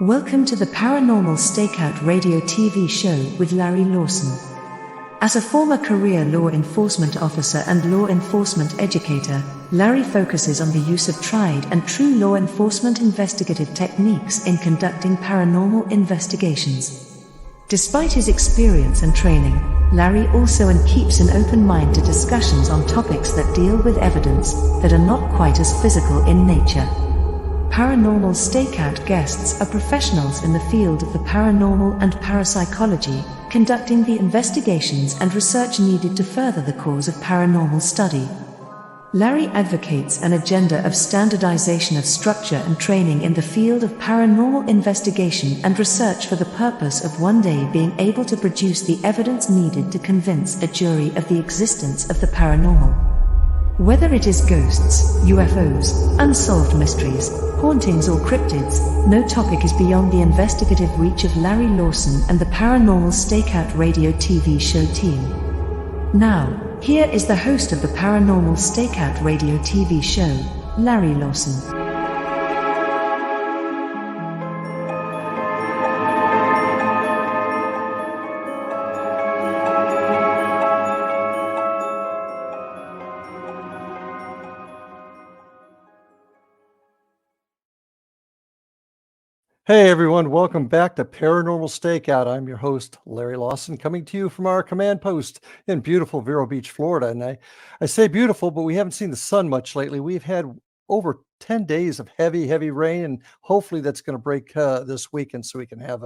Welcome to the Paranormal Stakeout radio TV show with Larry Lawson. As a former career law enforcement officer and law enforcement educator, Larry focuses on the use of tried and true law enforcement investigative techniques in conducting paranormal investigations. Despite his experience and training, Larry also keeps an open mind to discussions on topics that deal with evidence that are not quite as physical in nature. Paranormal Stakeout guests are professionals in the field of the paranormal and parapsychology, conducting the investigations and research needed to further the cause of paranormal study. Larry advocates an agenda of standardization of structure and training in the field of paranormal investigation and research for the purpose of one day being able to produce the evidence needed to convince a jury of the existence of the paranormal. Whether it is ghosts, UFOs, unsolved mysteries, hauntings or cryptids, no topic is beyond the investigative reach of Larry Lawson and the Paranormal Stakeout radio TV show team. Now, here is the host of the Paranormal Stakeout radio TV show, Larry Lawson. Hey everyone, welcome back to Paranormal Stakeout. I'm your host, Larry Lawson, coming to you from our command post in beautiful Vero Beach, Florida. And I say beautiful, but we haven't seen the sun much lately. We've had over 10 days of heavy rain, and hopefully that's going to break this weekend so we can have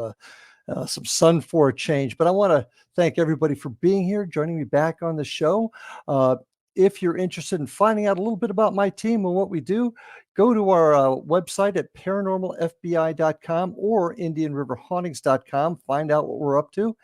some sun for a change. But I want to thank everybody for being here, joining me back on the show. If you're interested in finding out a little bit about my team and what we do, go to our website at paranormalfbi.com or indianriverhauntings.com. Find out what we're up to.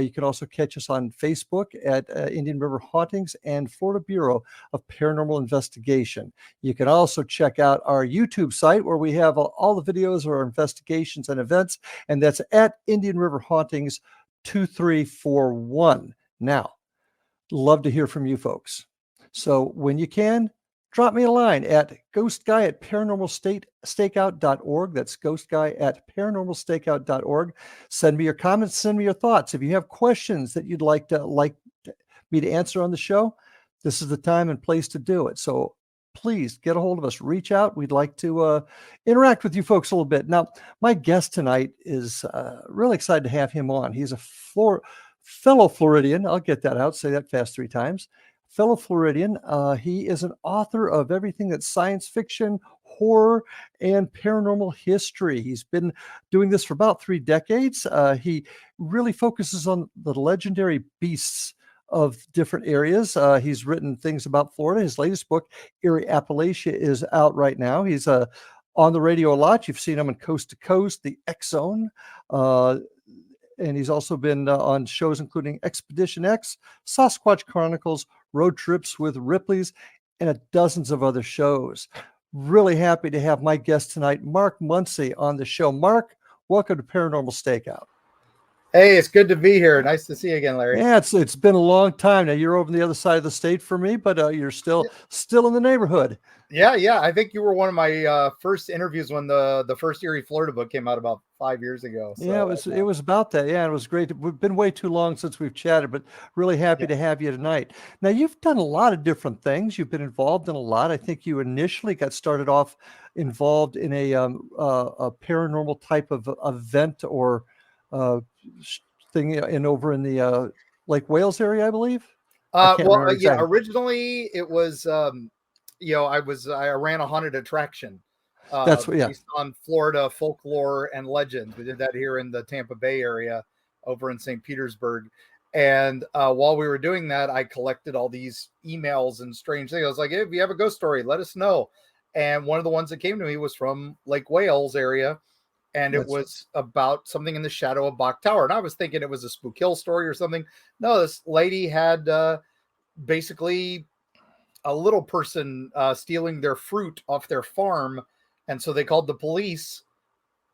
You can also catch us on Facebook at Indian River Hauntings and Florida Bureau of Paranormal Investigation. You can also check out our YouTube site where we have all the videos of our investigations and events, and that's at Indian River Hauntings 2341. Now, love to hear from you folks. So when you can, drop me a line at ghostguy@paranormalstakeout.org. That's ghostguy@paranormalstakeout.org. Send me your comments, send me your thoughts. If you have questions that you'd like me to answer on the show, this is the time and place to do it. So please get a hold of us. Reach out. We'd like to interact with you folks a little bit. Now, my guest tonight is really excited to have him on. He's a fellow Floridian. I'll get that out. Say that fast 3 times. Fellow Floridian. He is an author of everything that's science fiction, horror, and paranormal history. He's been doing this for about 3 decades. He really focuses on the legendary beasts of different areas. He's written things about Florida. His latest book, Eerie Appalachia, is out right now. He's on the radio a lot. You've seen him on Coast to Coast, the X Zone. And he's also been on shows including Expedition X, Sasquatch Chronicles, Road Trips with Ripley's, and dozens of other shows. Really happy to have my guest tonight, Mark Muncy, on the show. Mark, welcome to Paranormal Stakeout. Hey, it's good to be here. Nice to see you again, Larry. Yeah, it's been a long time. Now you're over on the other side of the state for me, but you're still in the neighborhood. Yeah. I think you were one of my first interviews when the first Eerie Florida book came out about 5 years ago. So, yeah, it was about that. Yeah, it was great. We've been way too long since we've chatted, but really happy to have you tonight. Now, you've done a lot of different things. You've been involved in a lot. I think you initially got started off involved in a paranormal type of event or thing over in the Lake Wales area, I believe. Originally it was I ran a haunted attraction. Based on Florida folklore and legends. We did that here in the Tampa Bay area over in St. Petersburg. And while we were doing that, I collected all these emails and strange things. I was like, hey, if you have a ghost story, let us know. And one of the ones that came to me was from Lake Wales area. And it was about something in the shadow of Bach Tower. And I was thinking it was a Spook Hill story or something. No, this lady had basically a little person stealing their fruit off their farm. And so they called the police.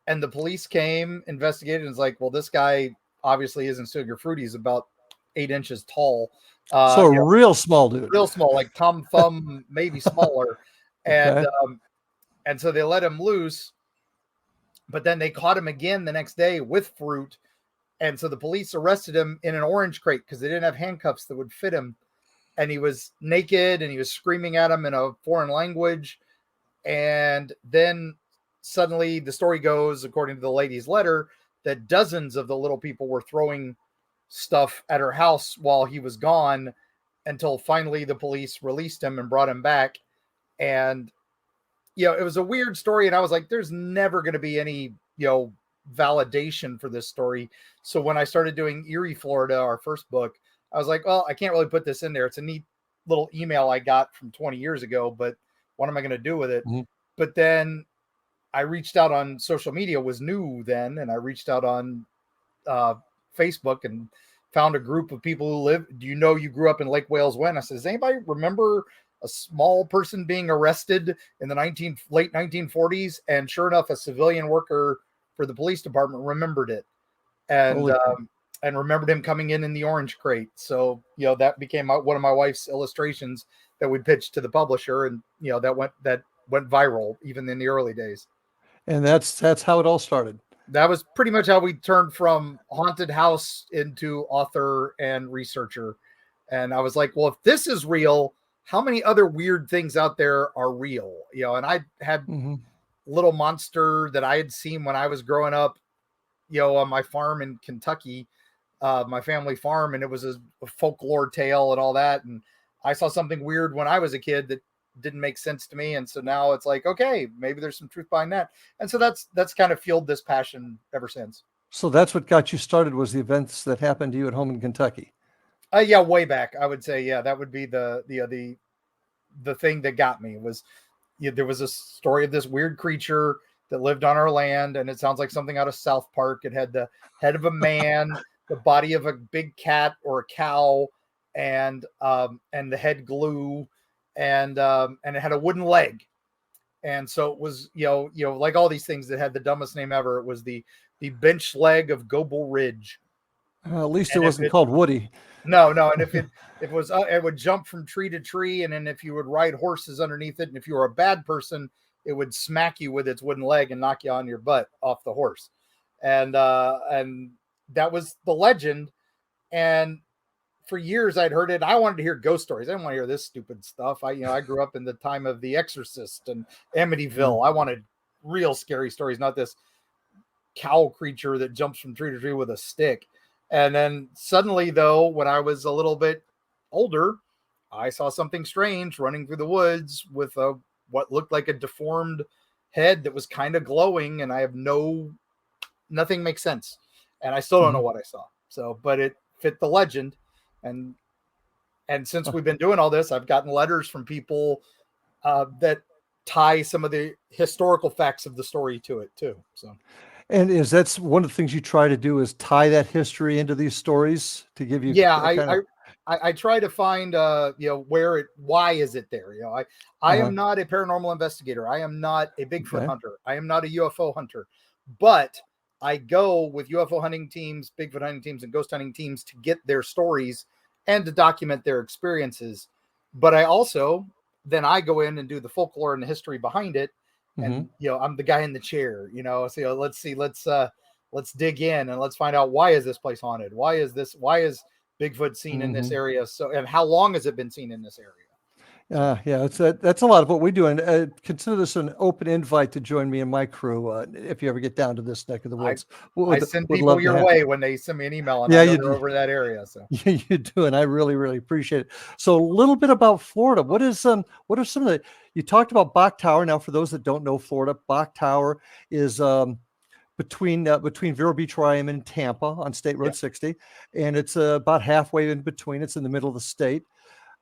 And the police came, investigated, and was like, well, this guy obviously isn't stealing your fruit. He's about 8 inches tall. Real small dude. Real small, like Tom Thumb, maybe smaller. And so they let him loose. But then they caught him again the next day with fruit. And so the police arrested him in an orange crate because they didn't have handcuffs that would fit him. And he was naked and he was screaming at him in a foreign language. And then suddenly the story goes, according to the lady's letter, that dozens of the little people were throwing stuff at her house while he was gone, until finally the police released him and brought him back. And, it was a weird story. And I was like, there's never going to be any, validation for this story. So when I started doing Eerie Florida, our first book, I was like, well, I can't really put this in there. It's a neat little email I got from 20 years ago, but what am I going to do with it? Mm-hmm. But then I reached out on social media, was new then. And I reached out on Facebook and found a group of people who live. Do you know you grew up in Lake Wales when? I said, does anybody remember a small person being arrested in the late 1940s? And sure enough, a civilian worker for the police department remembered it, and remembered him coming in the orange crate. So, that became one of my wife's illustrations that we pitched to the publisher, and that went viral even in the early days. And that's how it all started. That was pretty much how we turned from haunted house into author and researcher. And I was like, well, if this is real, how many other weird things out there are real? And I had little monster that I had seen when I was growing up, on my farm in Kentucky, my family farm. And it was a folklore tale and all that. And I saw something weird when I was a kid that didn't make sense to me. And so now it's like, okay, maybe there's some truth behind that. And so that's kind of fueled this passion ever since. So that's what got you started, was the events that happened to you at home in Kentucky. Yeah, way back. I would say, yeah, that would be the thing that got me. Was there was a story of this weird creature that lived on our land, and it sounds like something out of South Park. It had the head of a man, the body of a big cat or a cow, and the head glue, and it had a wooden leg. And so it was, like all these things that had the dumbest name ever. It was the bench leg of Goble Ridge. At least it wasn't called Woody. No. And if it was, it would jump from tree to tree. And then if you would ride horses underneath it, and if you were a bad person, it would smack you with its wooden leg and knock you on your butt off the horse. And that was the legend. And for years I'd heard it. I wanted to hear ghost stories. I didn't want to hear this stupid stuff. I grew up in the time of The Exorcist and Amityville. I wanted real scary stories, not this cow creature that jumps from tree to tree with a stick. And then suddenly, though, when I was a little bit older, I saw something strange running through the woods with what looked like a deformed head that was kind of glowing. And I have nothing makes sense. And I still don't know what I saw. So, but it fit the legend. And since we've been doing all this, I've gotten letters from people that tie some of the historical facts of the story to it too. So. And that's one of the things you try to do, is tie that history into these stories to give you. Yeah, I try to find why is it there? I am not a paranormal investigator. I am not a Bigfoot hunter. I am not a UFO hunter. But I go with UFO hunting teams, Bigfoot hunting teams, and ghost hunting teams to get their stories and to document their experiences. But I also I go in and do the folklore and the history behind it. And, I'm the guy in the chair, so let's dig in and let's find out, why is this place haunted? Why is Bigfoot seen in this area? So, and how long has it been seen in this area? That's a lot of what we do. And consider this an open invite to join me and my crew if you ever get down to this neck of the woods. I send people your way when they send me an email, and I know they're over that area. So yeah, you do, and I really, really appreciate it. So a little bit about Florida. What are some of the? You talked about Bach Tower. Now, for those that don't know Florida, Bach Tower is between Vero Beach, where I am, and Tampa on State Road 60, and it's about halfway in between. It's in the middle of the state.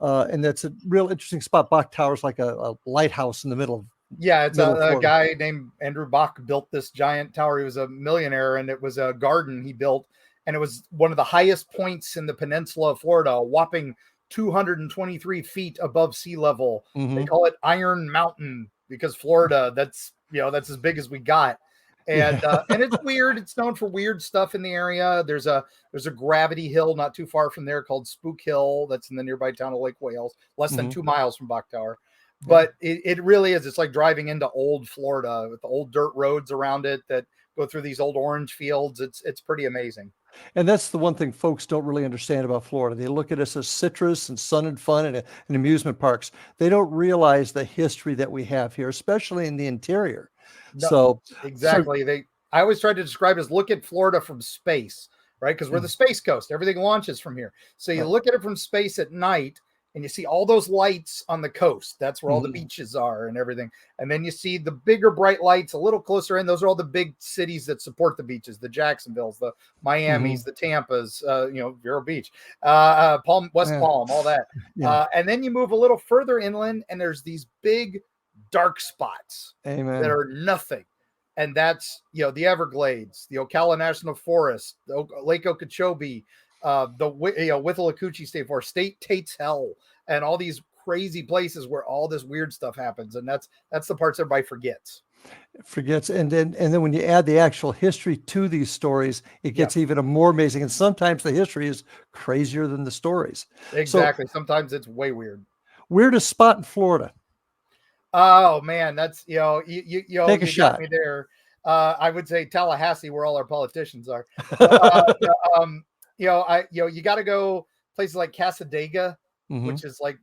And that's a real interesting spot. Bach Tower is like a lighthouse in the middle of. Yeah, it's a guy named Andrew Bach built this giant tower. He was a millionaire, and it was a garden he built, and it was one of the highest points in the peninsula of Florida, a whopping 223 feet above sea level. They call it Iron Mountain because Florida, that's as big as we got. And and it's weird. It's known for weird stuff in the area. There's a gravity hill not too far from there called Spook Hill that's in the nearby town of Lake Wales, less than 2 miles from Bach Tower. But it really is. It's like driving into old Florida with the old dirt roads around it that go through these old orange fields. It's pretty amazing. And that's the one thing folks don't really understand about Florida. They look at us as citrus and sun and fun and amusement parks. They don't realize the history that we have here, especially in the interior. No, so exactly. I always try to describe it as look at Florida from space, right? Because we're the space coast. Everything launches from here. So you look at it from space at night and you see all those lights on the coast. That's where all the beaches are and everything. And then you see the bigger bright lights a little closer in. Those are all the big cities that support the beaches, the Jacksonvilles, the Miamis, the Tampas, Vero Beach, Palm, West Palm, all that. And then you move a little further inland and there's these big dark spots that are nothing. And that's, the Everglades, the Ocala National Forest, Lake Okeechobee, the Withlacoochee State Forest, State Tate's Hell, and all these crazy places where all this weird stuff happens. And that's the parts everybody forgets. And then when you add the actual history to these stories, it gets even more amazing. And sometimes the history is crazier than the stories. Exactly. So, sometimes it's way weird. Weirdest spot in Florida? Oh man, that's take a shot. Got me there. I would say Tallahassee, where all our politicians are. You got to go places like Casadega, which is like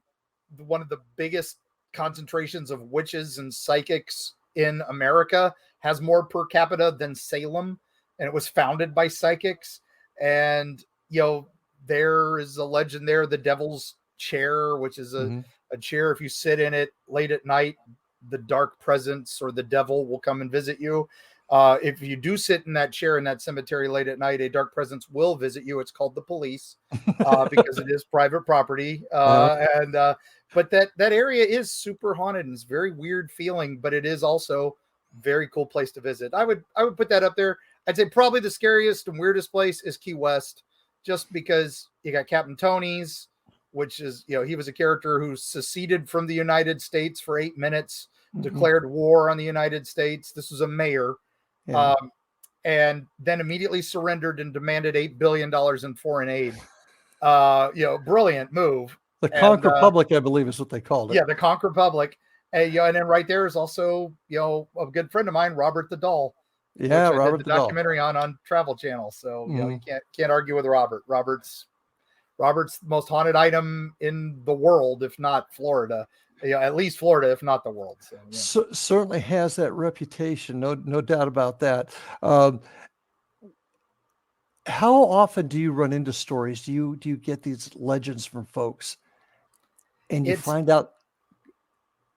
one of the biggest concentrations of witches and psychics in America. Has more per capita than Salem, and it was founded by psychics. And there is a legend there, the Devil's Chair, which is a chair. If you sit in it late at night, the dark presence or the devil will come and visit you. If you do sit in that chair in that cemetery late at night, a dark presence will visit you. It's called the police because it is private property. But that area is super haunted and it's very weird feeling, but it is also very cool place to visit. I would put that up there. I'd say probably the scariest and weirdest place is Key West, just because you got Captain Tony's, which is, he was a character who seceded from the United States for 8 minutes, declared war on the United States. This was a mayor. And then immediately surrendered and demanded $8 billion in foreign aid. Brilliant move. The Conch Republic, I believe, is what they called it. Yeah, the Conch Republic. And then right there is also, a good friend of mine, Robert the Doll. Yeah, Robert the documentary on Travel Channel. So you can't argue with Robert. Robert's the most haunted item in the world, if not Florida. At least Florida, if not the world. So, certainly has that reputation. No doubt about that. How often do you run into stories? Do you get these legends from folks, and you find out?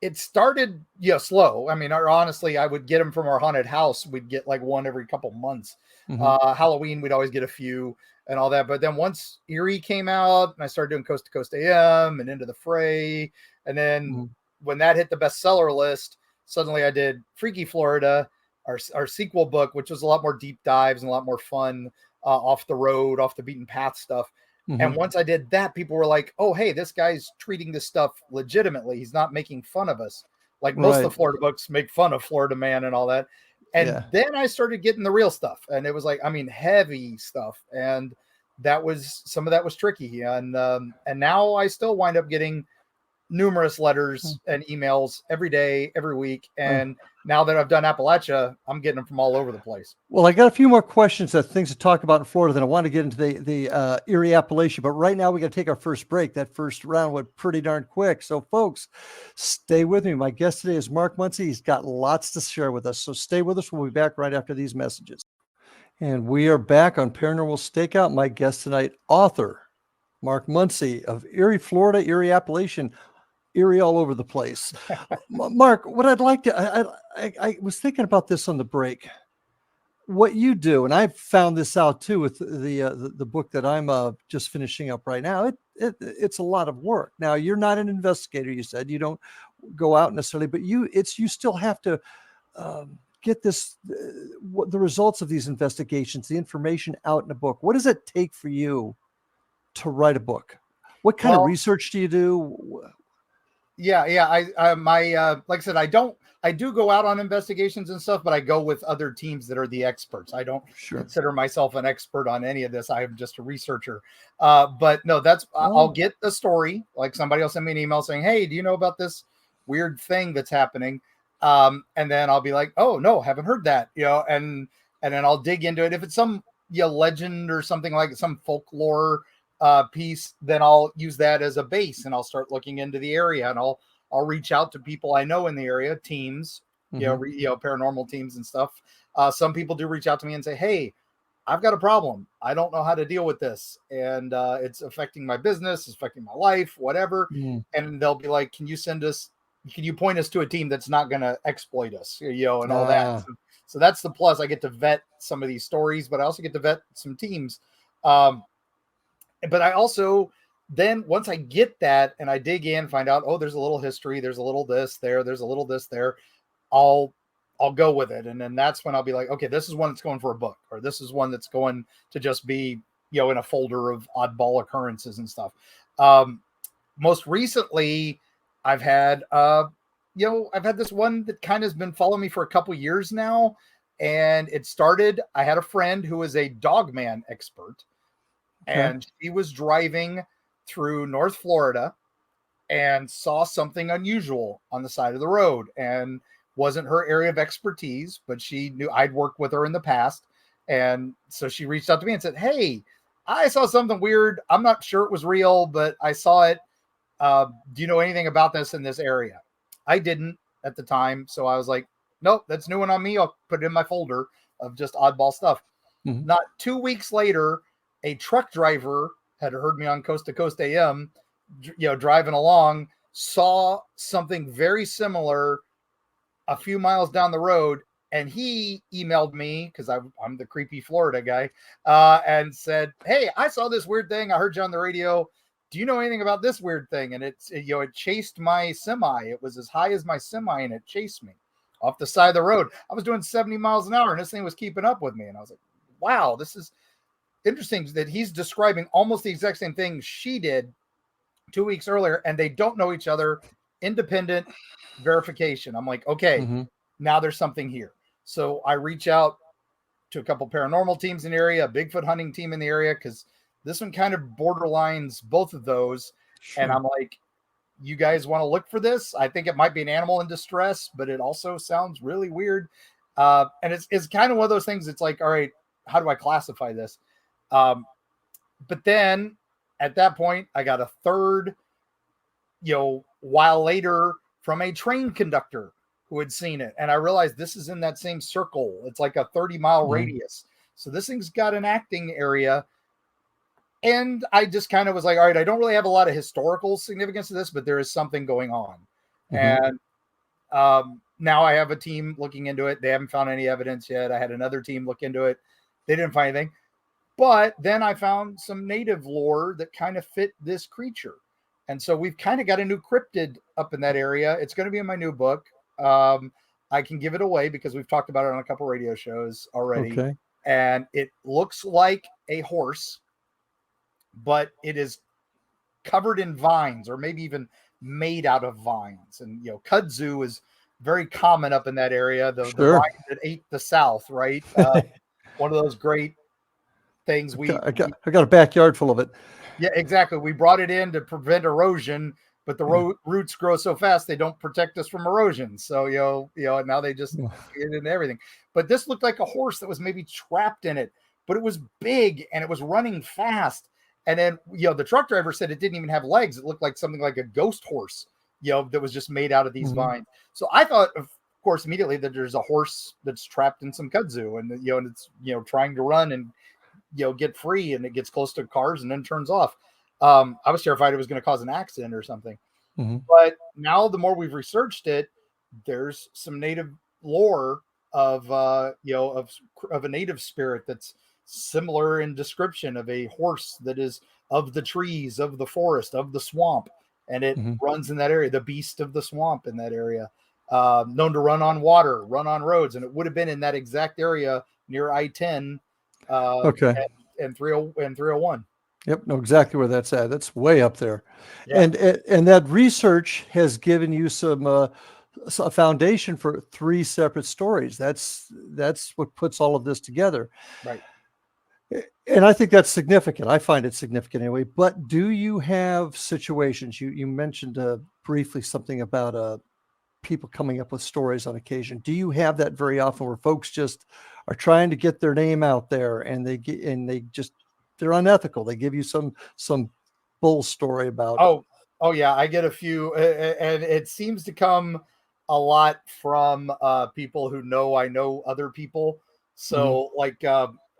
It started slow. I mean, honestly, I would get them from our haunted house. We'd get like one every couple months. Halloween, we'd always get a few and all that. But then once Eerie came out and I started doing Coast to Coast AM and Into the Fray, and then when that hit the bestseller list, suddenly I did Freaky Florida, our sequel book, which was a lot more deep dives and a lot more fun, off the road, off the beaten path stuff. And once I did that, people were like, oh, hey, this guy's treating this stuff legitimately. He's not making fun of us. Like most of the Florida books make fun of Florida man and all that. And then I started getting the real stuff. And it was like, heavy stuff. And some of that was tricky. And now I still wind up getting numerous letters and emails every day, every week. And now that I've done Appalachia, I'm getting them from all over the place. Well, I got a few more questions, things to talk about in Florida. Then I want to get into the Eerie Appalachia. But right now we got to take our first break. That first round went pretty darn quick. So folks, stay with me. My guest today is Mark Muncy. He's got lots to share with us. So stay with us. We'll be back right after these messages. And we are back on Paranormal Stakeout. My guest tonight, author Mark Muncy of Eerie, Florida, Eerie Appalachian. Eerie all over the place. Mark, what I'd like to, I was thinking about this on the break. What you do, and I've found this out too with the book that I'm just finishing up right now. It's a lot of work. Now, you're not an investigator. You said you don't go out necessarily, but you still have to get the results of these investigations, the information out in a book. What does it take for you to write a book? What kind of research do you do? Yeah. Like I said, I do go out on investigations and stuff, but I go with other teams that are the experts. I don't consider myself an expert on any of this. I am just a researcher. But no, I'll get the story. Like somebody will send me an email saying, hey, do you know about this weird thing that's happening. And then I'll be like, oh no, haven't heard that, and then I'll dig into it. If it's some legend or something, like some folklore piece, then I'll use that as a base, and I'll start looking into the area, and I'll reach out to people I know in the area, teams, paranormal teams and stuff. Some people do reach out to me and say, hey, I've got a problem. I don't know how to deal with this. And it's affecting my business, it's affecting my life, whatever. And they'll be like, can you point us to a team that's not going to exploit us, and all that. So that's the plus. I get to vet some of these stories, but I also get to vet some teams. But I also, then once I get that and I dig in, find out, oh, there's a little history, there's a little this there, there's a little this there, I'll go with it. And then that's when I'll be like, okay, this is one that's going for a book, or this is one that's going to just be, in a folder of oddball occurrences and stuff. Most recently, I've had this one that kind of has been following me for a couple years now. And it started, I had a friend who was a dogman expert, and she was driving through North Florida and saw something unusual on the side of the road, and wasn't her area of expertise, but she knew I'd worked with her in the past. And so she reached out to me and said, hey, I saw something weird. I'm not sure it was real, but I saw it. Do you know anything about this in this area? I didn't at the time. So I was like, nope, that's new one on me. I'll put it in my folder of just oddball stuff. Not 2 weeks later, a truck driver had heard me on Coast to Coast AM, driving along, saw something very similar a few miles down the road, and he emailed me, because I'm the creepy Florida guy, and said, hey, I saw this weird thing. I heard you on the radio. Do you know anything about this weird thing? And it chased my semi. It was as high as my semi, and it chased me off the side of the road. I was doing 70 miles an hour, and this thing was keeping up with me. And I was like, wow, this is interesting that he's describing almost the exact same thing she did 2 weeks earlier, and they don't know each other. Independent verification. I'm like, okay, now there's something here. So I reach out to a couple paranormal teams in the area, a Bigfoot hunting team in the area, because this one kind of borderlines both of those. Sure. And I'm like, you guys want to look for this? I think it might be an animal in distress, but it also sounds really weird. And it's kind of one of those things. It's like, all right, how do I classify this? But then at that point, I got a third, while later, from a train conductor who had seen it. And I realized this is in that same circle. It's like a 30-mile radius. So this thing's got an acting area. And I just kind of was like, all right, I don't really have a lot of historical significance to this, but there is something going on. And now I have a team looking into it. They haven't found any evidence yet. I had another team look into it. They didn't find anything. But then I found some native lore that kind of fit this creature. And so we've kind of got a new cryptid up in that area. It's going to be in my new book. I can give it away because we've talked about it on a couple radio shows already. Okay. And it looks like a horse, but it is covered in vines, or maybe even made out of vines. And, kudzu is very common up in that area. The vine that ate the South, right? One of those great things. I got a backyard full of it. Yeah, exactly. We brought it in to prevent erosion, but the roots grow so fast they don't protect us from erosion. So now they just get into everything. But this looked like a horse that was maybe trapped in it, but it was big and it was running fast. And then the truck driver said it didn't even have legs. It looked like something like a ghost horse, that was just made out of these vines. So I thought, of course, immediately that there's a horse that's trapped in some kudzu, and and it's trying to run and get free, and it gets close to cars and then turns off. I was terrified it was going to cause an accident or something. But now the more we've researched it, there's some native lore of a native spirit that's similar in description, of a horse that is of the trees, of the forest, of the swamp, and it runs in that area, the beast of the swamp in that area, known to run on water, run on roads. And it would have been in that exact area near I-10 and 301. Yep, know exactly where that's at. That's way up there. Yeah. And that research has given you a foundation for 3 separate stories. That's what puts all of this together. Right. And I think that's significant. I find it significant anyway. But do you have situations? You mentioned briefly something about people coming up with stories on occasion? Do you have that very often where folks just are trying to get their name out there and they're unethical? They give you some bull story about. Oh yeah, I get a few, and it seems to come a lot from people who know I know other people. So like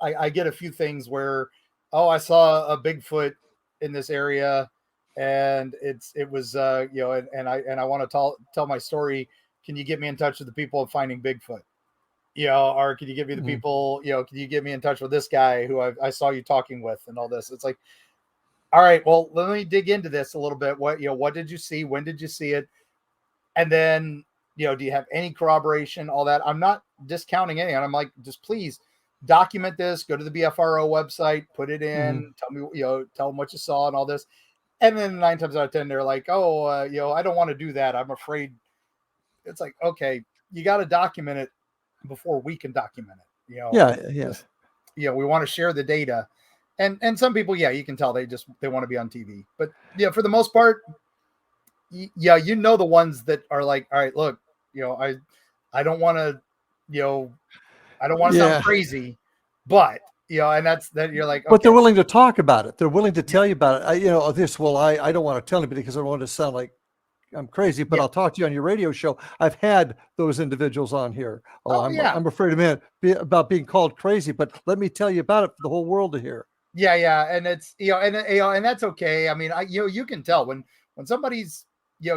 I get a few things where, I saw a Bigfoot in this area, and it was and I want to tell my story. Can you get me in touch with the people of finding Bigfoot? Or can you give me the people? Can you get me in touch with this guy who I saw you talking with and all this? It's like, all right, well, let me dig into this a little bit. What did you see? When did you see it? And then, do you have any corroboration? All that. I'm not discounting anything. I'm like, just please document this. Go to the BFRO website, put it in. Tell me, tell them what you saw and all this. And then 9 times out of 10, they're like, I don't want to do that. I'm afraid. It's like, okay, you got to document it before we can document it. Yes. We want to share the data. And some people, you can tell they want to be on TV. But for the most part, the ones that are like, all right, look, I don't want to, I don't want to sound crazy, but and that's that you're like, okay. But they're willing to talk about it. They're willing to tell you about it. I don't want to tell anybody because I don't want to sound like I'm crazy, but I'll talk to you on your radio show. I've had those individuals on here. I'm afraid about being called crazy, but let me tell you about it for the whole world to hear. Yeah. And it's, and that's okay. I mean, you can tell when somebody's,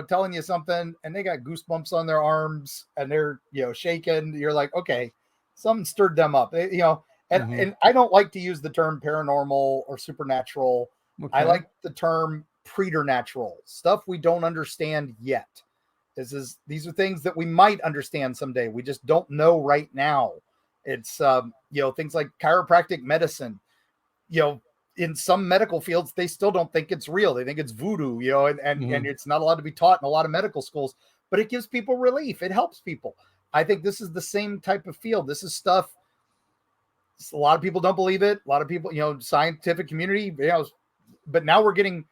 telling you something and they got goosebumps on their arms and they're, shaking, you're like, okay, something stirred them up, and I don't like to use the term paranormal or supernatural. Okay. I like the term preternatural, stuff we don't understand yet. These are things that we might understand someday. We just don't know right now. It's, things like chiropractic medicine. In some medical fields, they still don't think it's real. They think it's voodoo, and it's not allowed to be taught in a lot of medical schools, but it gives people relief. It helps people. I think this is the same type of field. This is stuff. A lot of people don't believe it. A lot of people, scientific community, but now we're getting,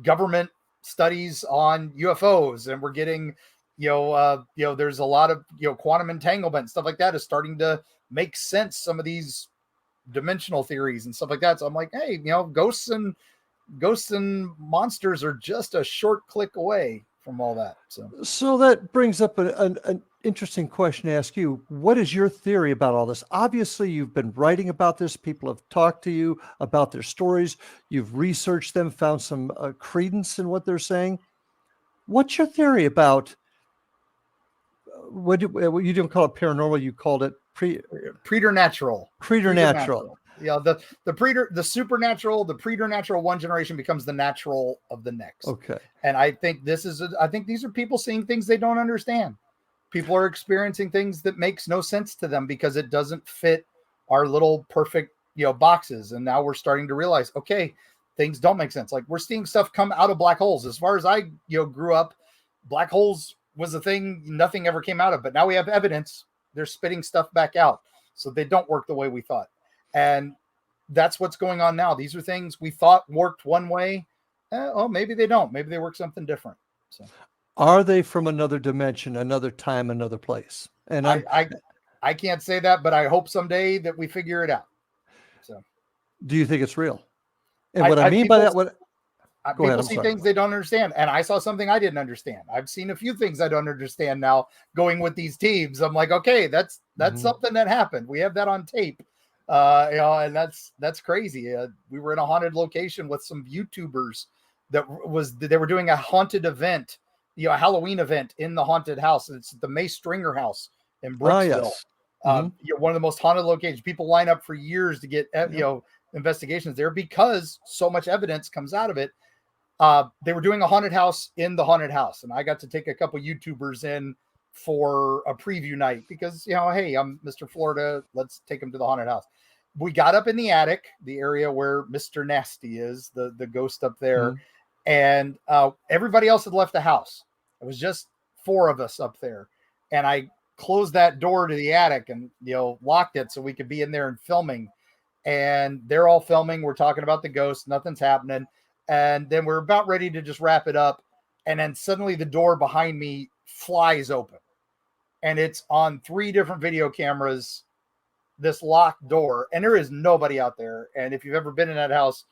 government studies on UFOs, and we're getting, there's a lot of, quantum entanglement, stuff like that is starting to make sense. Some of these dimensional theories and stuff like that. So I'm like, hey, ghosts and monsters are just a short click away from all that. So that brings up an interesting question to ask you. What is your theory about all this? Obviously, you've been writing about this. People have talked to you about their stories. You've researched them, found some credence in what they're saying. What's your theory about what you didn't call it paranormal? You called it preternatural. Preternatural. Yeah, the supernatural, the preternatural one generation becomes the natural of the next. Okay. And I think these are people seeing things they don't understand. People are experiencing things that makes no sense to them because it doesn't fit our little perfect, boxes. And now we're starting to realize, okay, things don't make sense. Like we're seeing stuff come out of black holes. As far as I, grew up, black holes was a thing nothing ever came out of, but now we have evidence they're spitting stuff back out. So they don't work the way we thought. And that's what's going on now. These are things we thought worked one way. Maybe they don't. Maybe they work something different. So, are they from another dimension, another time, another place? And I can't say that, but I hope someday that we figure it out. So, do you think it's real? And what I mean by that, people see things they don't understand, and I saw something I didn't understand. I've seen a few things I don't understand now. Going with these teams, I'm like, okay, that's something that happened. We have that on tape. And that's crazy. We were in a haunted location with some YouTubers they were doing a haunted event, a Halloween event in the haunted house. It's the May Stringer house in Brooksville. One of the most haunted locations. People line up for years to get, investigations there because so much evidence comes out of it. They were doing a haunted house in the haunted house, and I got to take a couple YouTubers in for a preview night because, hey, I'm Mr. Florida. Let's take them to the haunted house. We got up in the attic, the area where Mr. Nasty is, the ghost up there. And everybody else had left the house. It was just 4 of us up there. And I closed that door to the attic and, locked it so we could be in there and filming. And they're all filming. We're talking about the ghost. Nothing's happening. And then we're about ready to just wrap it up. And then suddenly the door behind me flies open, and it's on 3 different video cameras, this locked door, and there is nobody out there. And if you've ever been in that house,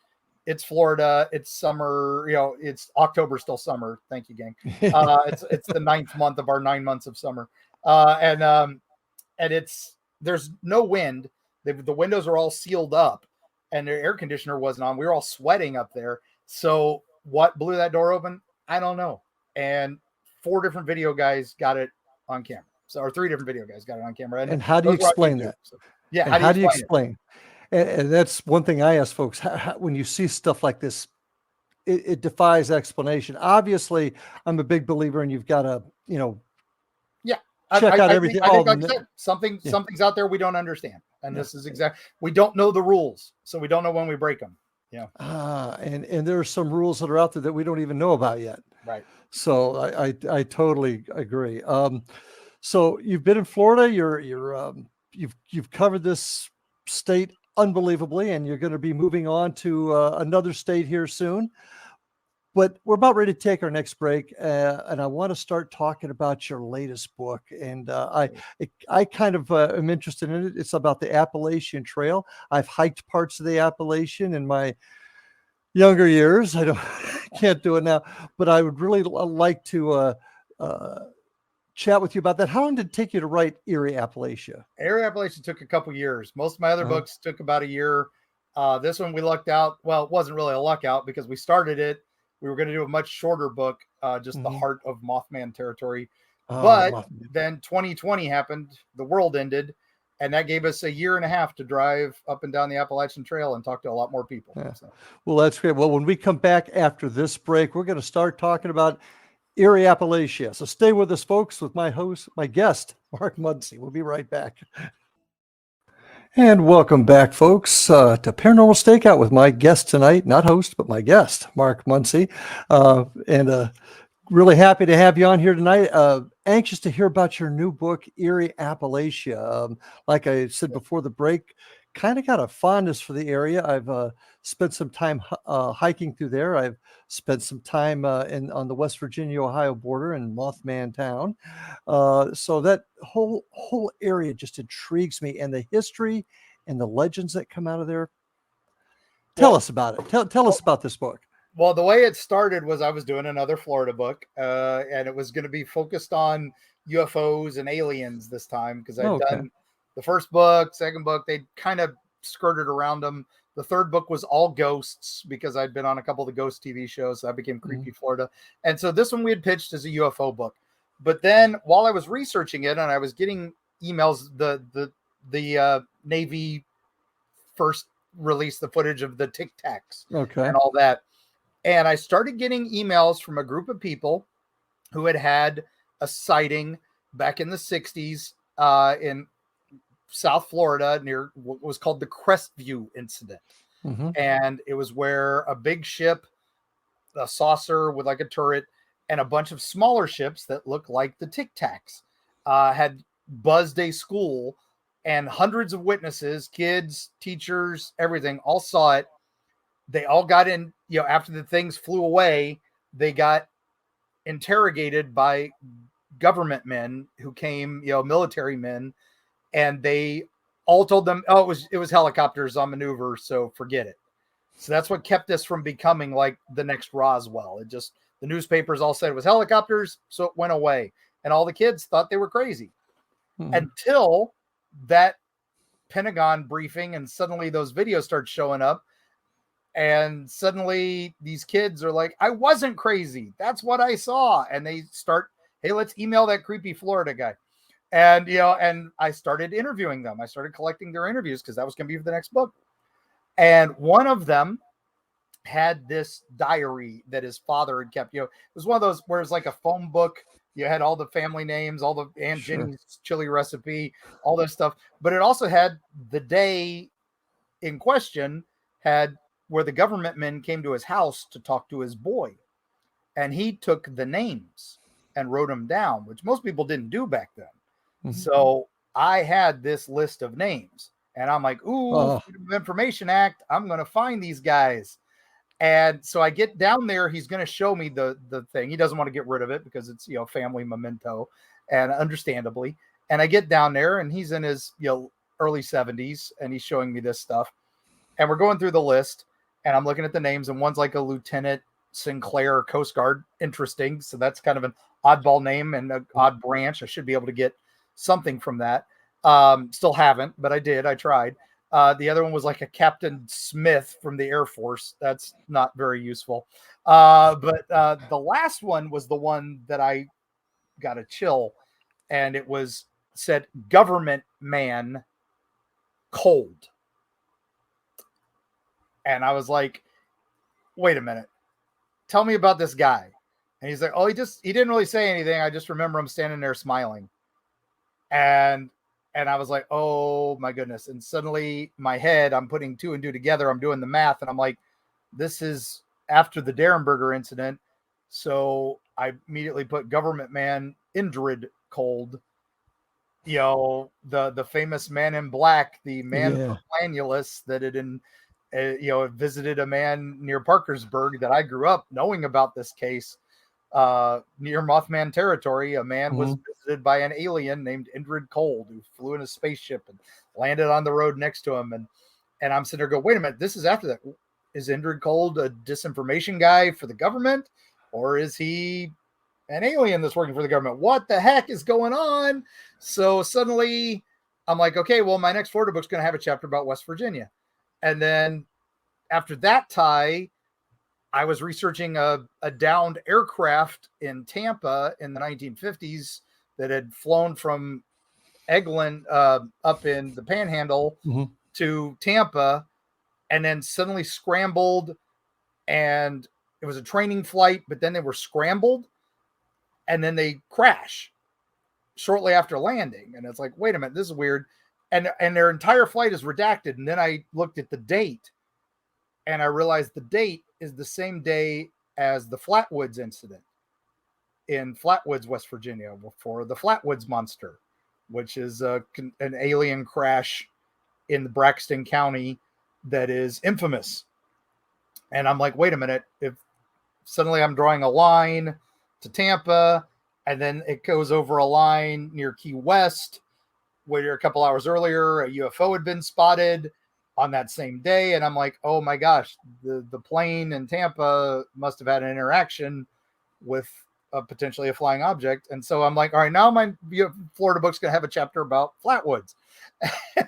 it's Florida, it's summer, it's October, still summer. Thank you, gang. It's the 9th month of our 9 months of summer. And there's no wind. The windows are all sealed up, and the air conditioner wasn't on. We were all sweating up there. So what blew that door open? I don't know. And 4 different video guys got it on camera. Or 3 different video guys got it on camera. And how do you explain that? So, yeah. And how do you explain? And that's one thing I ask folks, when you see stuff like this, it defies explanation. Obviously, I'm a big believer, and you've got to, check out everything. I think like I said, something's out there we don't understand. And this is we don't know the rules, so we don't know when we break them. Yeah. And there are some rules that are out there that we don't even know about yet. Right. So I totally agree. So you've been in Florida, you've covered this state unbelievably, and you're going to be moving on to another state here soon. But we're about ready to take our next break, and I want to start talking about your latest book. And I kind of am interested in it. It's about the Appalachian Trail. I've hiked parts of the Appalachian in my younger years. Can't do it now, but I would really like to chat with you about that. How long did it take you to write Eerie Appalachia? Eerie Appalachia took a couple years. Most of my other books took about a year. This one we lucked out. Well, it wasn't really a luck out because we started it. We were going to do a much shorter book, just the heart of Mothman territory. But then 2020 happened, the world ended, and that gave us a year and a half to drive up and down the Appalachian Trail and talk to a lot more people. Yeah. So. Well, that's great. Well, when we come back after this break, we're going to start talking about Eerie Appalachia. So stay with us, folks, with my guest, Mark Muncy. We'll be right back. And welcome back, folks, to Paranormal Stakeout with my guest tonight, not host, but my guest, Mark Muncy. And really happy to have you on here tonight. Anxious to hear about your new book, Eerie Appalachia. Like I said before the break, kind of got a fondness for the area. I've spent some time hiking through there. I've spent some time on the West Virginia-Ohio border in Mothman Town. So that whole area just intrigues me, and the history and the legends that come out of there. Tell us about it. Tell us about this book. Well, the way it started was I was doing another Florida book, and it was going to be focused on UFOs and aliens this time because I'd done the first book, second book, they kind of skirted around them. The third book was all ghosts because I'd been on a couple of the ghost TV shows. So I became Creepy Florida. And so this one we had pitched as a UFO book. But then while I was researching it and I was getting emails, the Navy first released the footage of the Tic Tacs and all that. And I started getting emails from a group of people who had a sighting back in the 60s in South Florida near what was called the Crestview incident. And it was where a big ship, a saucer with like a turret, and a bunch of smaller ships that looked like the Tic Tacs had buzzed a school, and hundreds of witnesses, kids, teachers, everything, all saw it. They all got in, after the things flew away, they got interrogated by government men who came, military men, and they all told them, it was helicopters on maneuver, so forget it. So that's what kept this from becoming like the next Roswell. The newspapers all said it was helicopters, so it went away. And all the kids thought they were crazy until that Pentagon briefing, and suddenly those videos start showing up. And suddenly these kids are like, I wasn't crazy. That's what I saw. And they start, hey, let's email that Creepy Florida guy. And, and I started interviewing them. I started collecting their interviews because that was going to be for the next book. And one of them had this diary that his father had kept. It was one of those where it's like a phone book. You had all the family names, all the Aunt Jenny's chili recipe, all this stuff. But it also had the day in question where the government men came to his house to talk to his boy. And he took the names and wrote them down, which most people didn't do back then. So I had this list of names, and I'm like, Freedom of Information Act, I'm going to find these guys. And so I get down there. He's going to show me the thing. He doesn't want to get rid of it because it's, family memento, and understandably. And I get down there, and he's in his, early 70s, and he's showing me this stuff. And we're going through the list, and I'm looking at the names, and one's like a Lieutenant Sinclair Coast Guard. Interesting. So that's kind of an oddball name and an odd branch. I should be able to get something from that. Still haven't, but I did. I tried. The other one was like a Captain Smith from the Air Force. That's not very useful. But the last one was the one that I got a chill, and it said government man cold. And I was like, wait a minute, tell me about this guy. And he's like, oh, he didn't really say anything. I just remember him standing there smiling. And I was like, oh my goodness. And suddenly my head, I'm putting two and two together. I'm doing the math, and I'm like, this is after the Derenberger incident. So I immediately put government man Indrid cold, the famous man in black, the man from Planulus that had visited a man near Parkersburg that I grew up knowing about this case. Near Mothman territory, a man was visited by an alien named Indrid Cold, who flew in a spaceship and landed on the road next to him. And I'm sitting there going, wait a minute, this is after that. Is Indrid Cold a disinformation guy for the government, or is he an alien that's working for the government? What the heck is going on? So suddenly I'm like, okay, well, my next Florida book's going to have a chapter about West Virginia. And then after that tie, I was researching a downed aircraft in Tampa in the 1950s that had flown from Eglin up in the Panhandle to Tampa, and then suddenly scrambled, and it was a training flight, but then they were scrambled, and then they crash shortly after landing. And it's like, wait a minute, this is weird. And their entire flight is redacted. And then I looked at the date, and I realized the date is the same day as the Flatwoods incident in Flatwoods, West Virginia, for the Flatwoods monster, which is an alien crash in the Braxton County that is infamous. And I'm like, wait a minute, if suddenly I'm drawing a line to Tampa, and then it goes over a line near Key West, where a couple hours earlier, a UFO had been spotted on that same day. And I'm like, oh my gosh, the plane in Tampa must have had an interaction with potentially a flying object. And so I'm like, all right, now my Florida book's going to have a chapter about Flatwoods.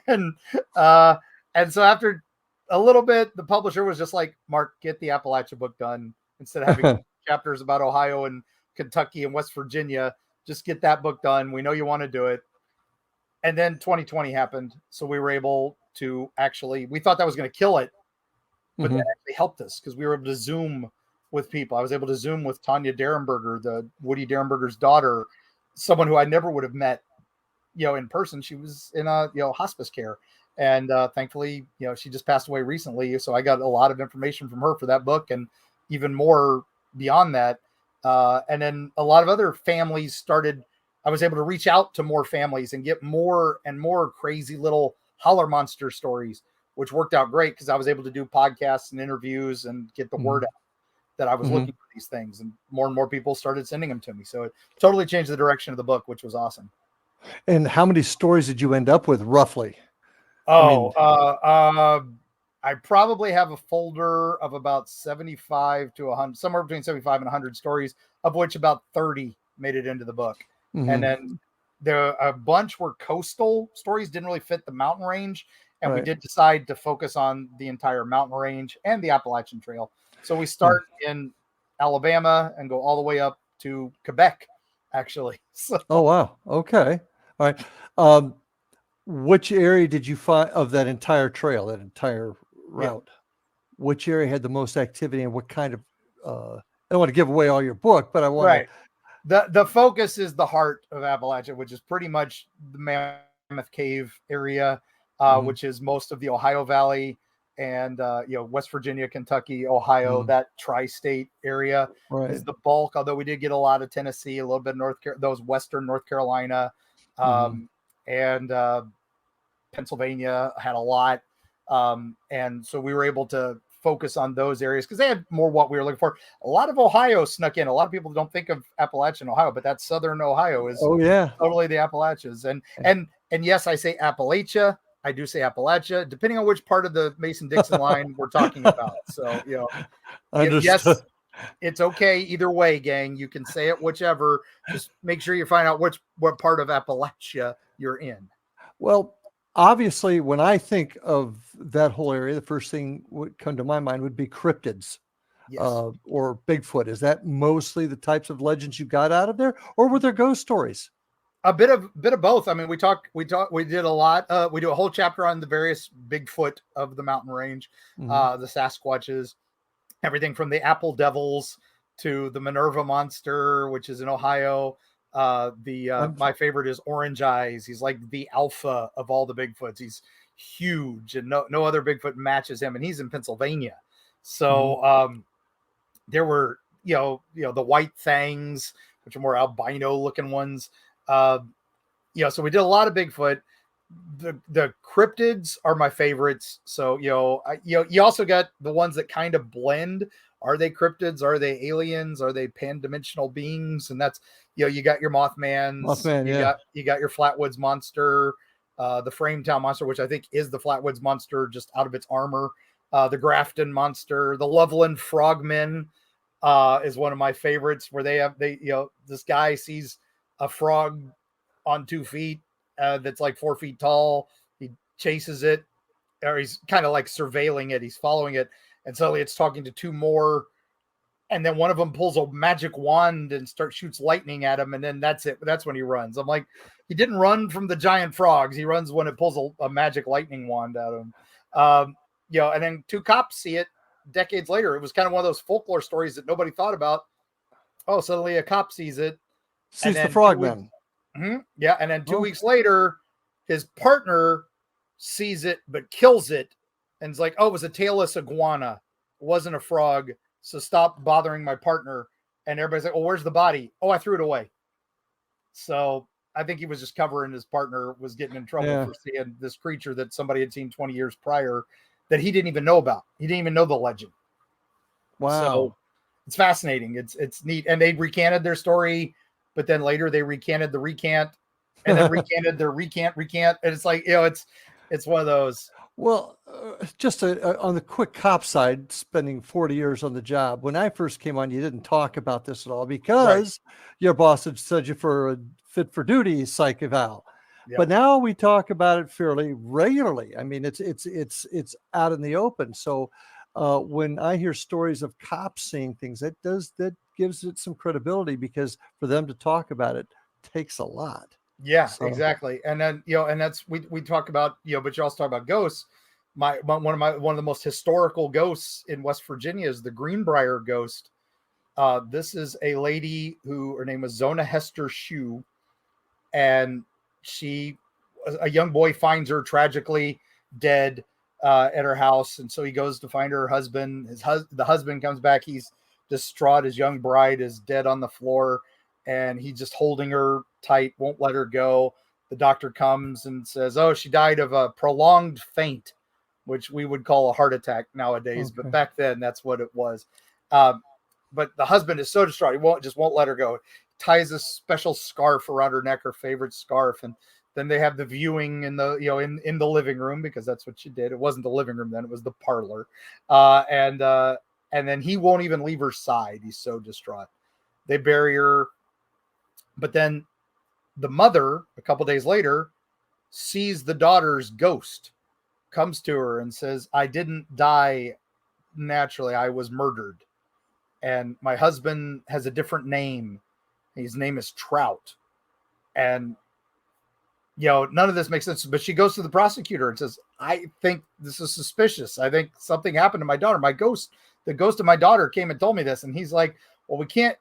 and so after a little bit, the publisher was just like, Mark, get the Appalachia book done. Instead of having chapters about Ohio and Kentucky and West Virginia, just get that book done. We know you want to do it. And then 2020 happened. So we were able to we thought that was going to kill it, but that actually helped us because we were able to Zoom with people. I was able to Zoom with Tanya Derenberger, the Woody Derenberger's daughter, someone who I never would have met, in person. She was in hospice care. And thankfully, she just passed away recently. So I got a lot of information from her for that book, and even more beyond that. And then a lot of other families I was able to reach out to more families and get more and more crazy little Holler monster stories, which worked out great because I was able to do podcasts and interviews and get the word out that I was looking for these things, and more people started sending them to me. So it totally changed the direction of the book, which was awesome. And how many stories did you end up with roughly? I probably have a folder of about 75 to 100, somewhere between 75 and 100 stories, of which about 30 made it into the book. And then a bunch were coastal stories, didn't really fit the mountain range. And we did decide to focus on the entire mountain range and the Appalachian Trail. So we start in Alabama and go all the way up to Quebec, actually. So. Oh, wow. Okay. All right. Which area did you find of that entire trail, that entire route? Which area had the most activity, and what kind of, I don't want to give away all your book, but I want to. The focus is the heart of Appalachia, which is pretty much the Mammoth Cave area, which is most of the Ohio Valley and West Virginia, Kentucky, Ohio, that tri-state area is the bulk. Although we did get a lot of Tennessee, a little bit of those western North Carolina, and Pennsylvania had a lot, and so we were able to focus on those areas because they had more what we were looking for. A lot of Ohio snuck in. A lot of people don't think of Appalachian Ohio, but that southern Ohio is totally the Appalachians. And yes, I say Appalachia. I do say Appalachia, depending on which part of the Mason-Dixon line we're talking about. So, yes, it's okay either way, gang. You can say it whichever. Just make sure you find out what part of Appalachia you're in. Well, obviously, when I think of that whole area, the first thing would come to my mind would be cryptids, or Bigfoot. Is that mostly the types of legends you got out of there, or were there ghost stories? A bit of both. I mean, we did a lot. We do a whole chapter on the various Bigfoot of the mountain range, the Sasquatches, everything from the Apple Devils to the Minerva Monster, which is in Ohio. My favorite is Orange Eyes. He's like the alpha of all the Bigfoots. He's huge, and no other Bigfoot matches him. And he's in Pennsylvania. So there were the White Fangs, which are more albino looking ones. So we did a lot of Bigfoot. The cryptids are my favorites. So you also got the ones that kind of blend. Are they cryptids? Are they aliens? Are they pan-dimensional beings? And that's you got your Mothmans. You got your Flatwoods Monster, the Frametown Monster, which I think is the Flatwoods Monster just out of its armor. The Grafton Monster, the Loveland Frogmen is one of my favorites, where this guy sees a frog on 2 feet that's like 4 feet tall. He chases it, or he's kind of like surveilling it. He's following it, and suddenly it's talking to 2 more, and then one of them pulls a magic wand and shoots lightning at him, and then that's it. That's when he runs. I'm like, he didn't run from the giant frogs. He runs when it pulls a magic lightning wand at him. And then 2 cops see it decades later. It was kind of one of those folklore stories that nobody thought about. Oh, suddenly a cop sees it. Sees the frogman. Yeah. And then 2 weeks later, his partner sees it, but kills it. And it's like, oh, it was a tailless iguana. It wasn't a frog. So stop bothering my partner. And everybody's like, oh, where's the body? Oh, I threw it away. So I think he was just covering his partner was getting in trouble for seeing this creature that somebody had seen 20 years prior that he didn't even know about. He didn't even know the legend. Wow. So it's fascinating. It's neat. And they recanted their story, but then later they recanted the recant, and then recanted their recant. And it's like, it's one of those. Well, just on the quick cop side, spending 40 years on the job, when I first came on, you didn't talk about this at all because your boss had said you for a fit for duty psych eval. Yep. But now we talk about it fairly regularly. I mean, it's out in the open. So when I hear stories of cops seeing things, that gives it some credibility, because for them to talk about it takes a lot. Yeah, so. Exactly. And then, and that's, we talk about, but you also talk about ghosts. One of the most historical ghosts in West Virginia is the Greenbrier ghost. This is a lady her name was Zona Hester Shue, and a young boy finds her tragically dead at her house. And so he goes to find her husband. The husband comes back. He's distraught. His young bride is dead on the floor, and he's just holding her tight, won't let her go. The doctor comes and says, oh, she died of a prolonged faint, which we would call a heart attack nowadays. Okay. But back then that's what it was. But the husband is so distraught. He won't let her go. Ties a special scarf around her neck, her favorite scarf. And then they have the viewing in the, in the living room, because that's what she did. It wasn't the living room then, it was the parlor. And then he won't even leave her side. He's so distraught. They bury her. But then the mother, a couple days later, sees the daughter's ghost, comes to her and says, I didn't die naturally. I was murdered. And my husband has a different name. His name is Trout. And, none of this makes sense. But she goes to the prosecutor and says, I think this is suspicious. I think something happened to my daughter. The ghost of my daughter came and told me this. And he's like, well, we can't,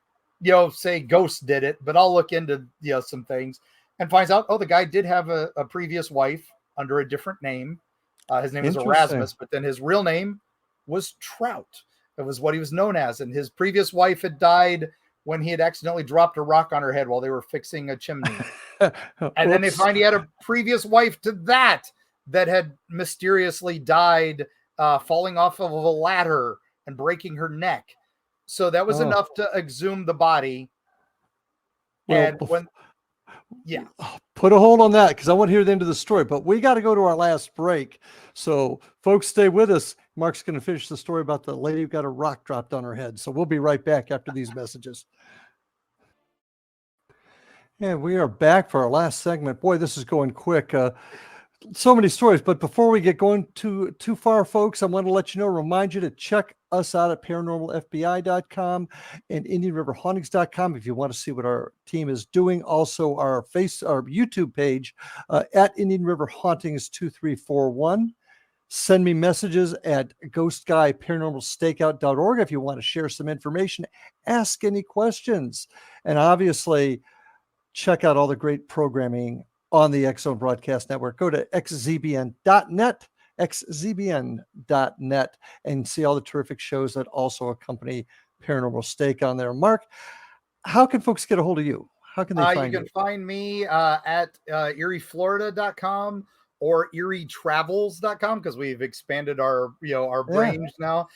say ghost did it, but I'll look into, some things, and finds out, the guy did have a previous wife under a different name. His name was Erasmus, but then his real name was Trout. It was what he was known as. And his previous wife had died when he had accidentally dropped a rock on her head while they were fixing a chimney. And then they find he had a previous wife to that had mysteriously died falling off of a ladder and breaking her neck. So that was enough to exhume the body. Well, and put a hold on that because I want to hear the end of the story, but we got to go to our last break. So folks, stay with us. Mark's going to finish the story about the lady who got a rock dropped on her head. So we'll be right back after these messages. And we are back for our last segment. Boy, this is going quick. So many stories, but before we get going too far, folks, I want to let you know, remind you to check us out at paranormalfbi.com and indianriverhauntings.com if you want to see what our team is doing. Also, our YouTube page at Indian River Hauntings 2341. Send me messages at ghostguyparanormalstakeout.org if you want to share some information, ask any questions, and obviously check out all the great programming on the X-Zone Broadcast Network. Go to xzbn.net, and see all the terrific shows that also accompany Paranormal Stake on there. Mark, how can folks get a hold of you? How can they find you? You can find me at eerieflorida.com or eerietravels.com because we've expanded our range now.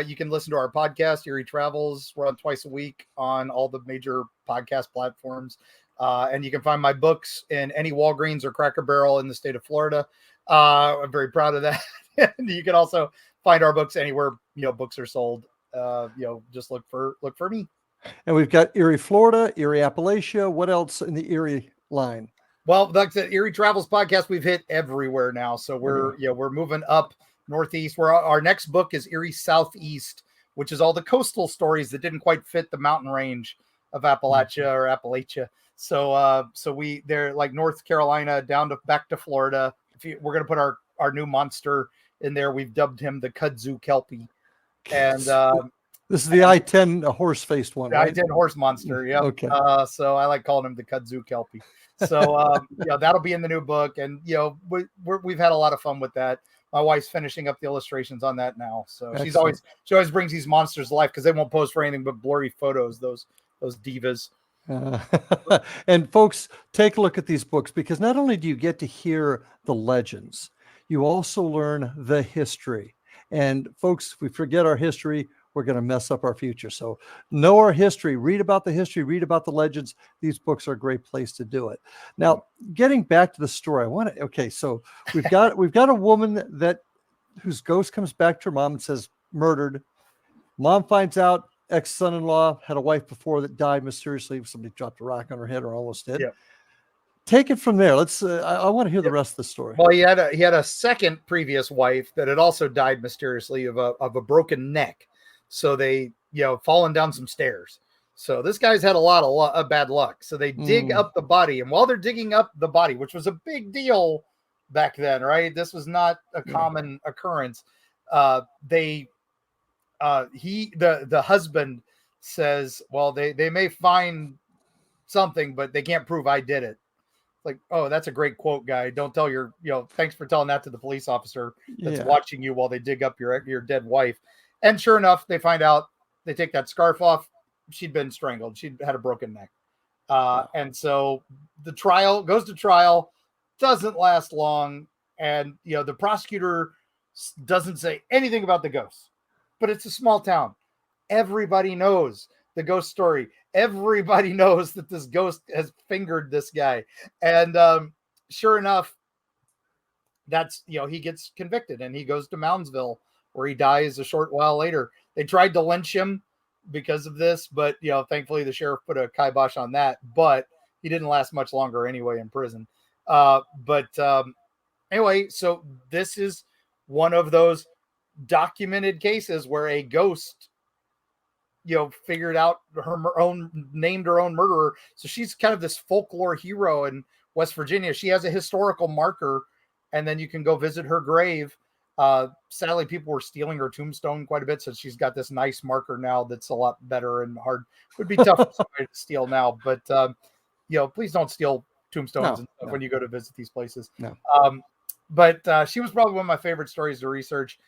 You can listen to our podcast, Eerie Travels. We're on twice a week on all the major podcast platforms. And you can find my books in any Walgreens or Cracker Barrel in the state of Florida. I'm very proud of that. And you can also find our books anywhere, books are sold. Just look for me. And we've got Eerie Florida, Eerie Appalachia. What else in the Eerie line? Well, like the Eerie Travels podcast, we've hit everywhere now. So we're moving up northeast. Our next book is Eerie Southeast, which is all the coastal stories that didn't quite fit the mountain range of Appalachia or Appalachia. So they're like North Carolina down to back to Florida. We're going to put our new monster in there. We've dubbed him the Kudzu Kelpie. And this is the I-10 horse-faced one, right? I-10 horse monster. Yeah. Okay. So I like calling him the Kudzu Kelpie. So that'll be in the new book. And we've had a lot of fun with that. My wife's finishing up the illustrations on that now. So she always brings these monsters to life because they won't pose for anything but blurry photos, those divas. And folks, take a look at these books because not only do you get to hear the legends, you also learn the history. And folks, if we forget our history, we're going to mess up our future. So know our history, read about the history, read about the legends. These books are a great place to do it. Now, getting back to the story, so we've got a woman whose ghost comes back to her mom and says murdered. Mom finds out ex-son-in-law had a wife before that died mysteriously. Somebody dropped a rock on her head or almost did. Yeah. Take it from there. Let's. I want to hear the rest of the story. Well, he had a second previous wife that had also died mysteriously of a broken neck. So they, fallen down some stairs. So this guy's had a lot of bad luck. So they dig up the body, and while they're digging up the body, which was a big deal back then, right? This was not a common occurrence. The husband says, well, they may find something, but they can't prove I did it. Like, oh, that's a great quote, guy. Don't tell thanks for telling that to the police officer that's watching you while they dig up your dead wife. And sure enough, they find out, they take that scarf off. She'd been strangled. She'd had a broken neck. And so the trial goes to trial, doesn't last long. And, the prosecutor doesn't say anything about the ghosts. But it's a small town. Everybody knows the ghost story. Everybody knows that this ghost has fingered this guy. And sure enough, that's, he gets convicted and he goes to Moundsville where he dies a short while later. They tried to lynch him because of this, but, thankfully the sheriff put a kibosh on that. But he didn't last much longer anyway in prison. Anyway, so this is one of those documented cases where a ghost figured out named her own murderer. So she's kind of this folklore hero in West Virginia. She has a historical marker, and then you can go visit her grave. Sadly, people were stealing her tombstone quite a bit, so she's got this nice marker now that's a lot better and hard. It would be tough for somebody to steal now, but please don't steal tombstones and stuff when you go to visit these places. No. But she was probably one of my favorite stories to research.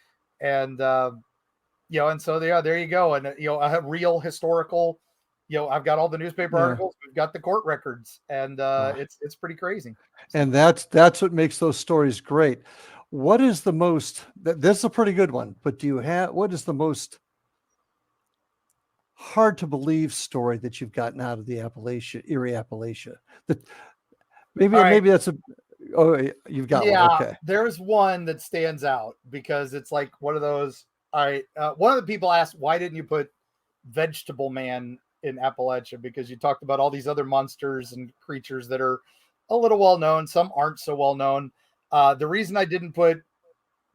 And, and so there you go. And, a real historical, I've got all the newspaper articles, we've got the court records, and it's pretty crazy. And that's what makes those stories great. What is the most, that's a pretty good one, but what is the most hard to believe story that you've gotten out of the Eerie Appalachia? Maybe that's you've got one. Okay. There's one that stands out because it's like one of those. One of the people asked, why didn't you put Vegetable Man in Appalachia? Because you talked about all these other monsters and creatures that are a little well known. Some aren't so well known. The reason I didn't put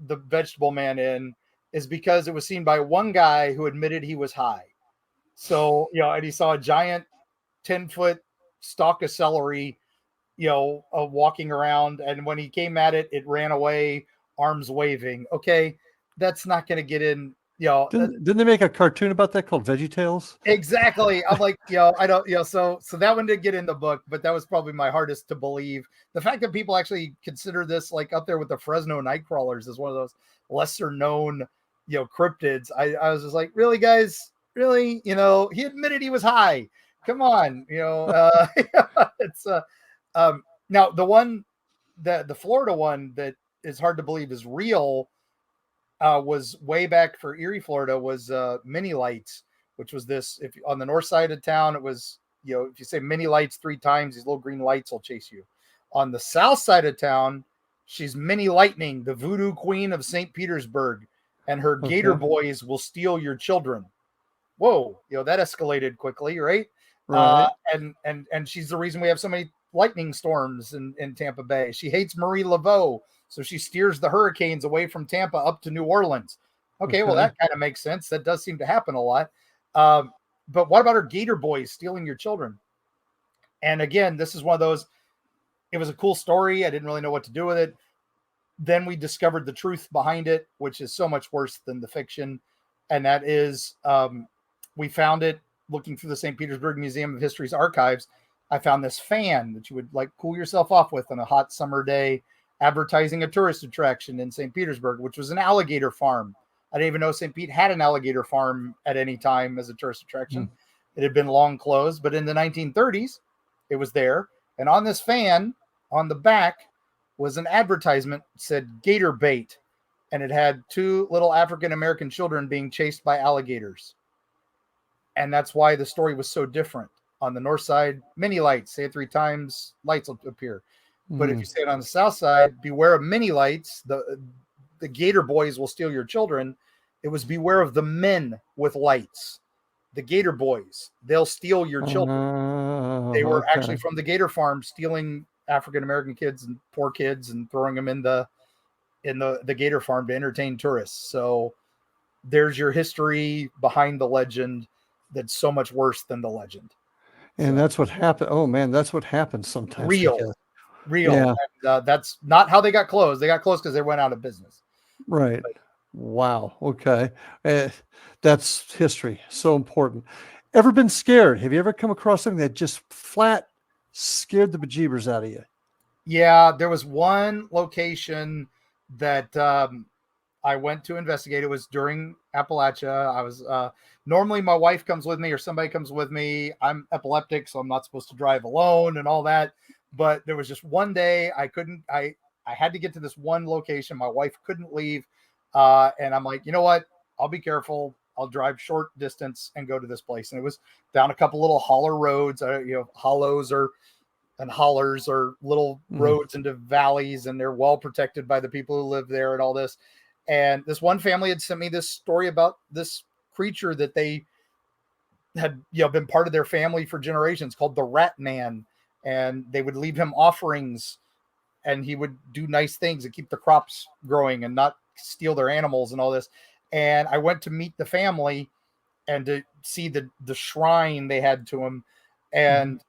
the Vegetable Man in is because it was seen by one guy who admitted he was high. So, and he saw a giant 10-foot stalk of celery, walking around. And when he came at it, it ran away, arms waving. Okay. That's not going to get in, Didn't they make a cartoon about that called VeggieTales? Exactly. I'm like, I don't, so that one didn't get in the book, but that was probably my hardest to believe. The fact that people actually consider this like up there with the Fresno Nightcrawlers as one of those lesser known, cryptids. I was just like, really, guys? Really? He admitted he was high. Come on. It's now the one the Florida one that is hard to believe is real. Was way back for Eerie, Florida, was mini lights, which was this. If on the north side of town, it was, if you say mini lights 3 times, these little green lights will chase you. On the south side of town, she's Mini Lightning, the voodoo queen of St. Petersburg, and her gator boys will steal your children. Whoa, that escalated quickly, right? Right. And she's the reason we have so many lightning storms in Tampa Bay. She hates Marie Laveau. So she steers the hurricanes away from Tampa up to New Orleans. Okay. Well, that kind of makes sense. That does seem to happen a lot. But what about her gator boys stealing your children? And again, this is one of those, it was a cool story. I didn't really know what to do with it. Then we discovered the truth behind it, which is so much worse than the fiction. And that is, we found it looking through the St. Petersburg Museum of History's archives. I found this fan that you would like cool yourself off with on a hot summer day, advertising a tourist attraction in St. Petersburg, which was an alligator farm. I didn't even know St. Pete had an alligator farm at any time as a tourist attraction. It had been long closed, but in the 1930s, it was there. And on this fan, on the back, was an advertisement that said gator bait. And it had 2 little African-American children being chased by alligators. And that's why the story was so different. On the north side, mini lights, say it 3 times, lights will appear. But if you say it on the south side, beware of mini lights. The gator boys will steal your children. It was beware of the men with lights. The gator boys, they'll steal your children. They were actually from the gator farm stealing African-American kids and poor kids and throwing them in the gator farm to entertain tourists. So there's your history behind the legend that's so much worse than the legend. And that's what happened. Oh man, that's what happens sometimes. Real. Yeah. And, that's not how they got closed. They got closed because they went out of business. Right. Wow. Okay. That's history. So important. Ever been scared? Have you ever come across something that just flat scared the bejeebers out of you? Yeah. There was one location that I went to investigate. It was during Appalachia. I was normally my wife comes with me or somebody comes with me. I'm epileptic, so I'm not supposed to drive alone and all that. But there was just one day I had to get to this one location. My wife couldn't leave. And I'm like, you know what? I'll be careful. I'll drive short distance and go to this place. And it was down a couple little holler roads, hollows and hollers are little roads into valleys, and they're well protected by the people who live there and all this. And this one family had sent me this story about this creature that they had, been part of their family for generations, called the Rat Man. And they would leave him offerings, and he would do nice things and keep the crops growing and not steal their animals and all this. And I went to meet the family and to see the shrine they had to him. And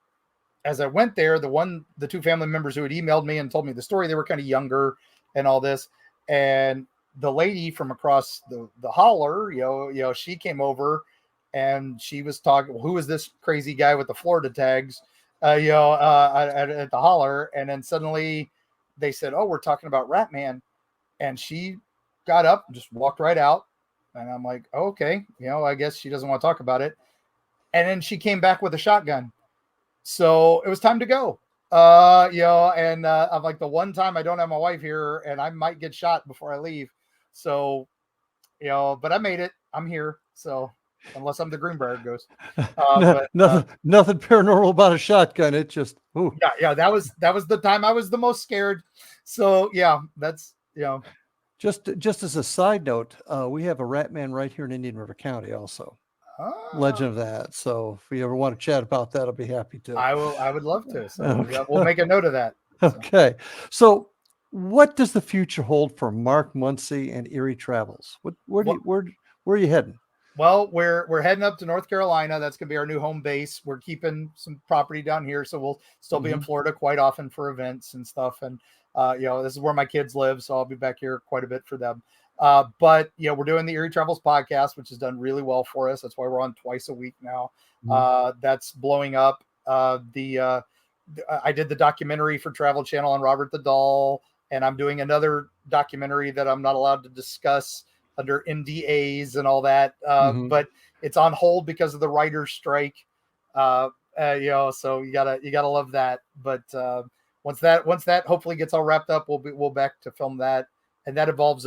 as I went there, the 2 family members who had emailed me and told me the story, they were kind of younger and all this. And the lady from across the holler, she came over and she was talking, well, who is this crazy guy with the Florida tags? At the holler. And then suddenly they said, oh, we're talking about Rat Man. And she got up and just walked right out. And I'm like, oh, okay, I guess she doesn't want to talk about it. And then she came back with a shotgun. So it was time to go. And I'm like, the one time I don't have my wife here, and I might get shot before I leave. So, but I made it. I'm here. So, unless I'm the Greenbrier ghost. Nothing paranormal about a shotgun. It just, ooh. Yeah. That was the time I was the most scared. So yeah, that's, Just as a side note, we have a rat man right here in Indian River County also. Legend of that. So if you ever want to chat about that, I'll be happy to. I would love to. So we'll make a note of that. Okay. So what does the future hold for Mark Muncy and Eerie Travels? Where are you heading? Well, we're heading up to North Carolina. That's going to be our new home base. We're keeping some property down here, so we'll still be in Florida quite often for events and stuff. And this is where my kids live, so I'll be back here quite a bit for them. But we're doing the Eerie Travels podcast, which has done really well for us. That's why we're on twice a week now. That's blowing up. I did the documentary for Travel Channel on Robert the Doll, and I'm doing another documentary that I'm not allowed to discuss under NDAs and all that. But it's on hold because of the writer's strike. So you gotta love that. But once that hopefully gets all wrapped up, we'll back to film that. And that involves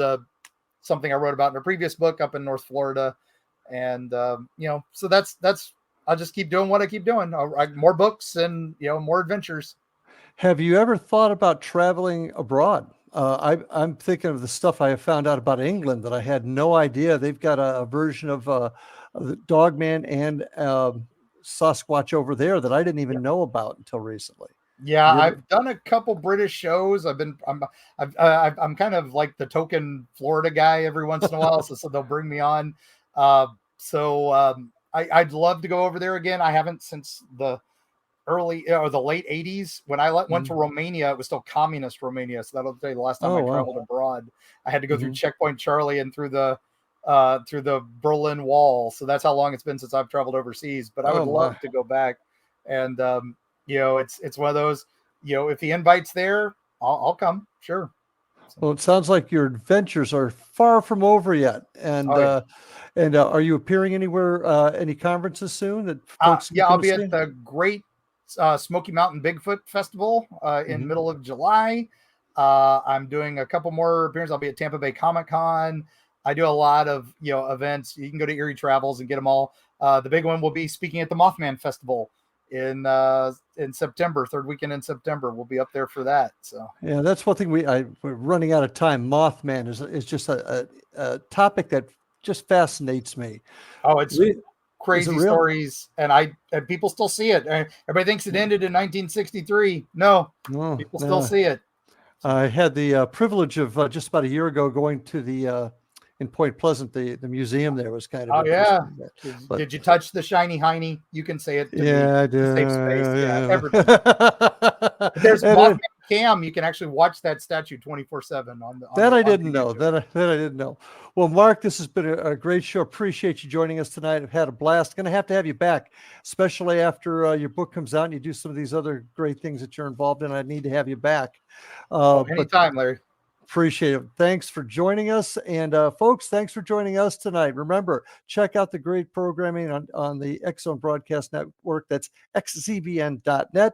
something I wrote about in a previous book up in North Florida. And so that's I'll just keep doing what I keep doing. I'll write more books and more adventures. Have you ever thought about traveling abroad? I'm thinking of the stuff I have found out about England that I had no idea. They've got a version of the Dogman and Sasquatch over there that I didn't even know about until recently. Yeah, I've done a couple British shows. I'm kind of like the token Florida guy every once in a while, so they'll bring me on. I'd love to go over there again. I haven't since the early or the late 80s when I went to Romania. It was still communist Romania, so that'll tell you the last time I traveled abroad. I had to go through Checkpoint Charlie and through the Berlin Wall. So that's how long it's been since I've traveled overseas. But I would love to go back. And it's one of those. If the invite's there, I'll come. Sure. Well, it sounds like your adventures are far from over yet. And are you appearing anywhere, any conferences soon that folks? I'll be at the Great Smoky Mountain Bigfoot Festival in middle of July. I'm doing a couple more appearances. I'll be at Tampa Bay Comic-Con. I do a lot of events. You can go to Eerie Travels and get them all. The big one will be speaking at the Mothman Festival in September, third weekend in September. We'll be up there for that. So yeah, that's one thing we're running out of time. Mothman is just a topic that just fascinates me. Oh, it's crazy stories, and people still see it. Everybody thinks it ended in 1963. No, people still see it. I had the privilege of just about a year ago going to the in Point Pleasant, the museum there was kind of. Oh yeah. Did you touch the shiny hiney? You can say it. I did. Safe space. Yeah. Everything. There's Mothman Cam. You can actually watch that statue 24/7 on the. That I didn't know. That I didn't know. Well, Mark, this has been a great show. Appreciate you joining us tonight. I've had a blast. Going to have you back, especially after your book comes out and you do some of these other great things that you're involved in. I need to have you back. Anytime, Larry. Appreciate it. Thanks for joining us. And folks, thanks for joining us tonight. Remember, check out the great programming on the X-Zone Broadcast Network. That's xzbn.net.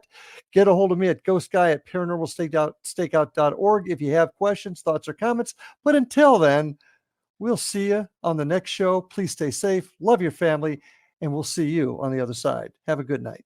Get a hold of me at ghostguy@paranormalstakeout.org if you have questions, thoughts, or comments. But until then, we'll see you on the next show. Please stay safe, love your family, and we'll see you on the other side. Have a good night.